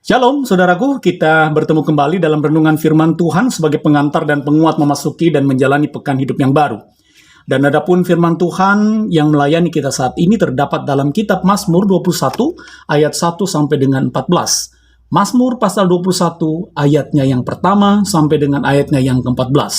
Shalom, saudaraku. Kita bertemu kembali dalam renungan firman Tuhan sebagai pengantar dan penguat memasuki dan menjalani pekan hidup yang baru. Dan adapun firman Tuhan yang melayani kita saat ini terdapat dalam kitab Mazmur 21 ayat 1 sampai dengan 14. Mazmur pasal 21 ayatnya yang pertama sampai dengan ayatnya yang ke-14.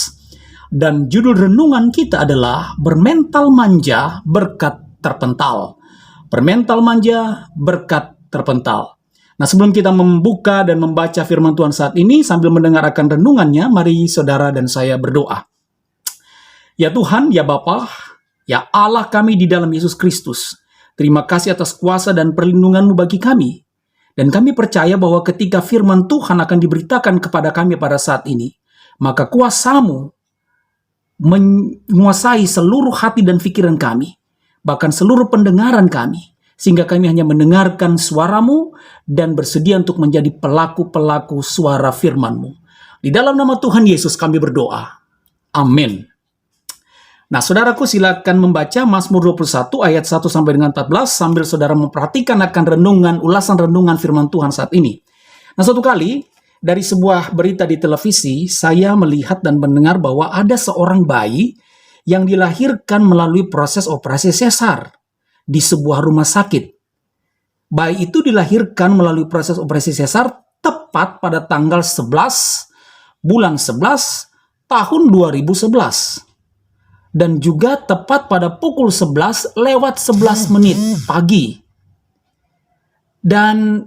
Dan judul renungan kita adalah bermental manja berkat terpental. Bermental manja berkat terpental. Nah, sebelum kita membuka dan membaca firman Tuhan saat ini sambil mendengarkan renungannya, mari saudara dan saya berdoa. Ya Tuhan, ya Bapa, ya Allah kami di dalam Yesus Kristus, terima kasih atas kuasa dan perlindungan-Mu bagi kami. Dan kami percaya bahwa ketika firman Tuhan akan diberitakan kepada kami pada saat ini, maka kuasa-Mu menguasai seluruh hati dan pikiran kami, bahkan seluruh pendengaran kami, sehingga kami hanya mendengarkan suara-Mu dan bersedia untuk menjadi pelaku-pelaku suara firman-Mu. Di dalam nama Tuhan Yesus kami berdoa. Amin. Nah, saudaraku, silakan membaca Mazmur 21 ayat 1 sampai dengan 14 sambil saudara memperhatikan akan ulasan renungan firman Tuhan saat ini. Nah, suatu kali dari sebuah berita di televisi, saya melihat dan mendengar bahwa ada seorang bayi yang dilahirkan melalui proses operasi sesar di sebuah rumah sakit. Bayi itu dilahirkan melalui proses operasi sesar tepat pada tanggal 11 bulan 11 tahun 2011. Dan juga tepat pada pukul 11 lewat 11 menit pagi. Dan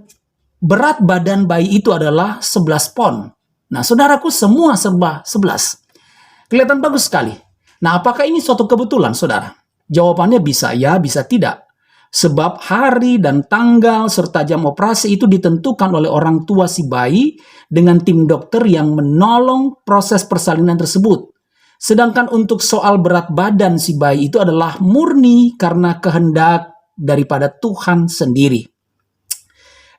berat badan bayi itu adalah 11 pon. Nah, saudaraku, semua serba 11. Kelihatan bagus sekali. Nah, apakah ini suatu kebetulan, saudara? Jawabannya bisa ya, bisa tidak. Sebab hari dan tanggal serta jam operasi itu ditentukan oleh orang tua si bayi dengan tim dokter yang menolong proses persalinan tersebut. Sedangkan untuk soal berat badan si bayi itu adalah murni karena kehendak daripada Tuhan sendiri.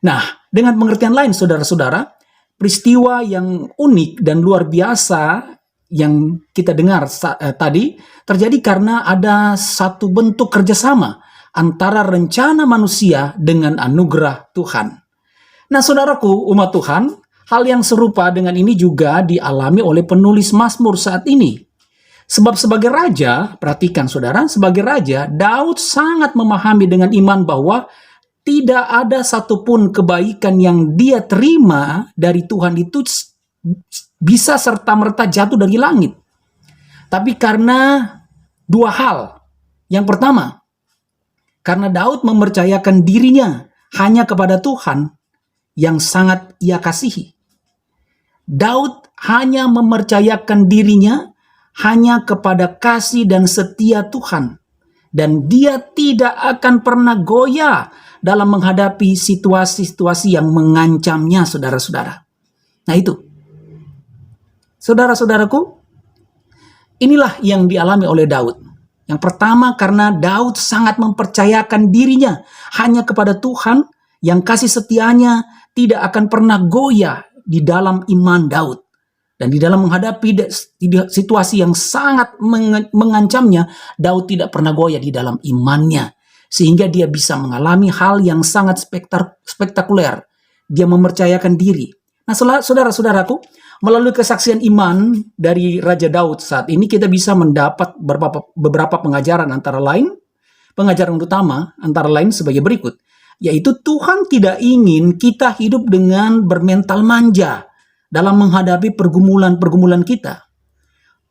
Nah, dengan pengertian lain, saudara-saudara, peristiwa yang unik dan luar biasa yang kita dengar tadi terjadi karena ada satu bentuk kerjasama antara rencana manusia dengan anugerah Tuhan. Nah, saudaraku, umat Tuhan, hal yang serupa dengan ini juga dialami oleh penulis Mazmur saat ini. Sebab sebagai raja, perhatikan saudara, sebagai raja, Daud sangat memahami dengan iman bahwa tidak ada satupun kebaikan yang dia terima dari Tuhan itu bisa serta-merta jatuh dari langit. Tapi karena dua hal. Yang pertama, karena Daud mempercayakan dirinya hanya kepada Tuhan yang sangat ia kasihi. Daud hanya mempercayakan dirinya hanya kepada kasih dan setia Tuhan. Dan dia tidak akan pernah goyah dalam menghadapi situasi-situasi yang mengancamnya, saudara-saudara. Nah itu. Saudara-saudaraku, inilah yang dialami oleh Daud. Yang pertama, karena Daud sangat mempercayakan dirinya hanya kepada Tuhan yang kasih setianya tidak akan pernah goyah di dalam iman Daud. Dan di dalam menghadapi situasi yang sangat mengancamnya, Daud tidak pernah goyah di dalam imannya. Sehingga dia bisa mengalami hal yang sangat spektakuler. Dia mempercayakan diri. Nah, saudara-saudaraku, melalui kesaksian iman dari Raja Daud saat ini kita bisa mendapat beberapa pengajaran pengajaran utama antara lain sebagai berikut, yaitu Tuhan tidak ingin kita hidup dengan bermental manja dalam menghadapi pergumulan-pergumulan kita.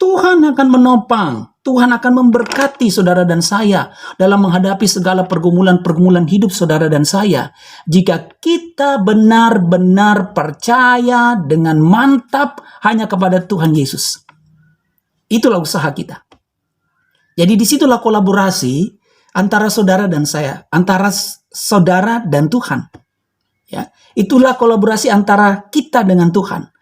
Tuhan akan menopang, Tuhan akan memberkati saudara dan saya dalam menghadapi segala pergumulan-pergumulan hidup saudara dan saya. Jika kita benar-benar percaya dengan mantap hanya kepada Tuhan Yesus. Itulah usaha kita. Jadi disitulah kolaborasi antara saudara dan saya, antara saudara dan Tuhan. Ya, itulah kolaborasi antara kita dengan Tuhan.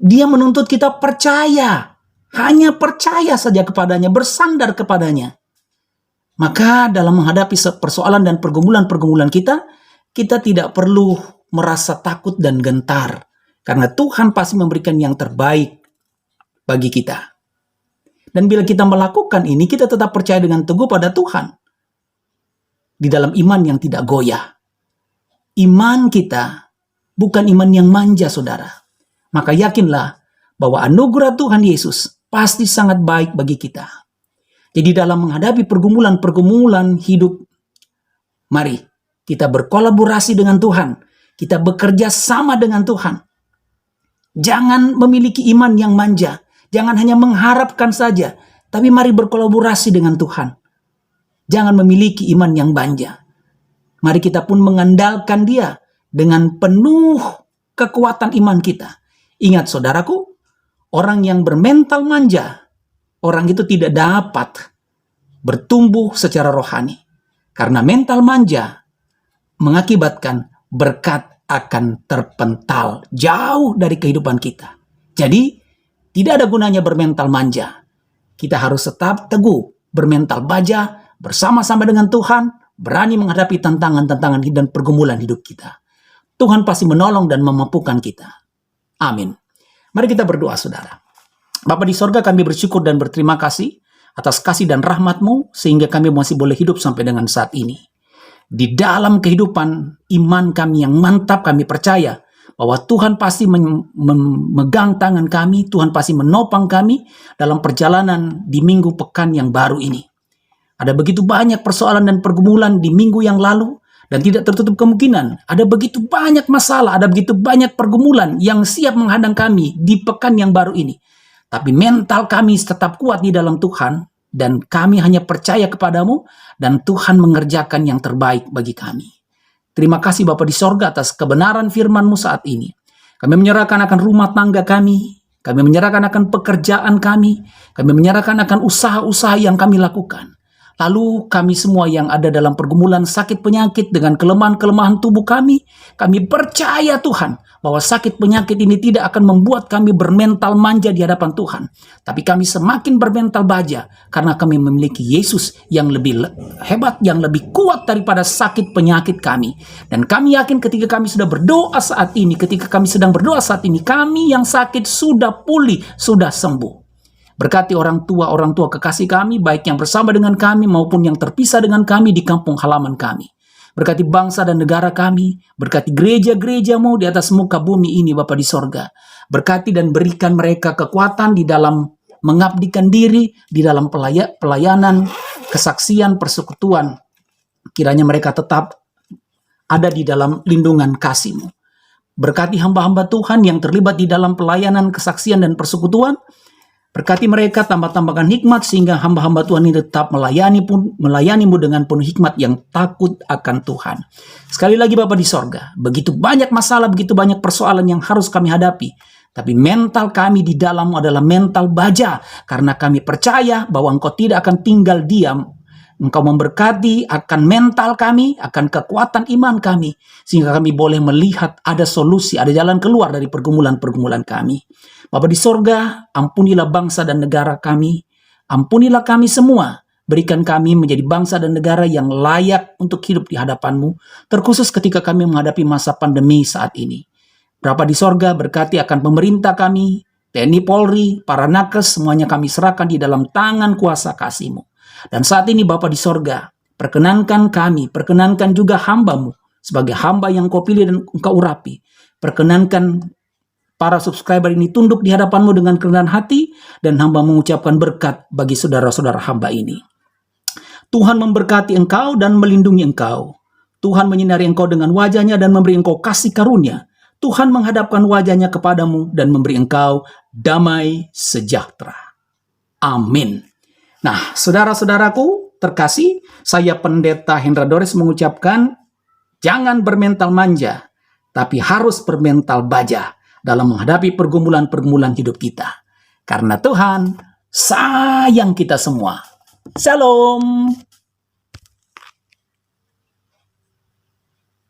Dia menuntut kita percaya. Hanya percaya saja kepadanya, bersandar kepadanya. Maka dalam menghadapi persoalan dan pergumulan-pergumulan kita tidak perlu merasa takut dan gentar. Karena Tuhan pasti memberikan yang terbaik bagi kita. Dan bila kita melakukan ini, kita tetap percaya dengan teguh pada Tuhan. Di dalam iman yang tidak goyah. Iman kita bukan iman yang manja, saudara. Maka yakinlah bahwa anugerah Tuhan Yesus pasti sangat baik bagi kita. Jadi dalam menghadapi pergumulan-pergumulan hidup, mari kita berkolaborasi dengan Tuhan. Kita bekerja sama dengan Tuhan. Jangan memiliki iman yang manja. Jangan hanya mengharapkan saja. Tapi mari berkolaborasi dengan Tuhan. Jangan memiliki iman yang manja. Mari kita pun mengandalkan Dia dengan penuh kekuatan iman kita. Ingat saudaraku, orang yang bermental manja, orang itu tidak dapat bertumbuh secara rohani. Karena mental manja mengakibatkan berkat akan terpental jauh dari kehidupan kita. Jadi, tidak ada gunanya bermental manja. Kita harus tetap teguh, bermental baja, bersama-sama dengan Tuhan, berani menghadapi tantangan-tantangan dan pergumulan hidup kita. Tuhan pasti menolong dan memampukan kita. Amin. Mari kita berdoa, saudara. Bapa di sorga, kami bersyukur dan berterima kasih atas kasih dan rahmat-Mu, sehingga kami masih boleh hidup sampai dengan saat ini. Di dalam kehidupan iman kami yang mantap, kami percaya bahwa Tuhan pasti memegang tangan kami, Tuhan pasti menopang kami dalam perjalanan di minggu pekan yang baru ini. Ada begitu banyak persoalan dan pergumulan di minggu yang lalu, dan tidak tertutup kemungkinan ada begitu banyak masalah, ada begitu banyak pergumulan yang siap menghadang kami di pekan yang baru ini. Tapi mental kami tetap kuat di dalam Tuhan, dan kami hanya percaya kepadamu, dan Tuhan mengerjakan yang terbaik bagi kami. Terima kasih Bapa di sorga atas kebenaran firman-Mu saat ini. Kami menyerahkan akan rumah tangga kami menyerahkan akan pekerjaan kami menyerahkan akan usaha-usaha yang kami lakukan. Lalu kami semua yang ada dalam pergumulan sakit penyakit dengan kelemahan-kelemahan tubuh kami percaya Tuhan bahwa sakit penyakit ini tidak akan membuat kami bermental manja di hadapan Tuhan. Tapi kami semakin bermental baja karena kami memiliki Yesus yang lebih hebat, yang lebih kuat daripada sakit penyakit kami. Dan kami yakin ketika kami sudah berdoa saat ini, kami yang sakit sudah pulih, sudah sembuh. Berkati orang tua kekasih kami, baik yang bersama dengan kami maupun yang terpisah dengan kami di kampung halaman kami. Berkati bangsa dan negara kami, berkati gereja-gereja-Mu di atas muka bumi ini Bapa di sorga. Berkati dan berikan mereka kekuatan di dalam mengabdikan diri, di dalam pelayanan, kesaksian, persekutuan. Kiranya mereka tetap ada di dalam lindungan kasih-Mu. Berkati hamba-hamba Tuhan yang terlibat di dalam pelayanan, kesaksian, dan persekutuan. Berkati mereka, tambah-tambahkan hikmat sehingga hamba-hamba Tuhan ini tetap melayani-Mu dengan penuh hikmat yang takut akan Tuhan. Sekali lagi Bapa di sorga, begitu banyak masalah, begitu banyak persoalan yang harus kami hadapi. Tapi mental kami di dalam adalah mental baja. Karena kami percaya bahwa Engkau tidak akan tinggal diam. Engkau memberkati akan mental kami, akan kekuatan iman kami. Sehingga kami boleh melihat ada solusi, ada jalan keluar dari pergumulan-pergumulan kami. Bapa di sorga, ampunilah bangsa dan negara kami. Ampunilah kami semua. Berikan kami menjadi bangsa dan negara yang layak untuk hidup di hadapan-Mu. Terkhusus ketika kami menghadapi masa pandemi saat ini. Bapa di sorga, berkati akan pemerintah kami, TNI Polri, para nakes, semuanya kami serahkan di dalam tangan kuasa kasih-Mu. Dan saat ini Bapa di sorga, perkenankan kami, perkenankan juga hamba-Mu sebagai hamba yang Kau pilih dan Engkau urapi. Perkenankan para subscriber ini tunduk di hadapan-Mu dengan kerendahan hati, dan hamba mengucapkan berkat bagi saudara-saudara hamba ini. Tuhan memberkati engkau dan melindungi engkau. Tuhan menyinari engkau dengan wajah-Nya dan memberi engkau kasih karunia. Tuhan menghadapkan wajah-Nya kepadamu dan memberi engkau damai sejahtera. Amin. Nah, saudara-saudaraku terkasih, saya Pendeta Hendra Dores mengucapkan, jangan bermental manja, tapi harus bermental baja dalam menghadapi pergumulan-pergumulan hidup kita. Karena Tuhan sayang kita semua. Shalom.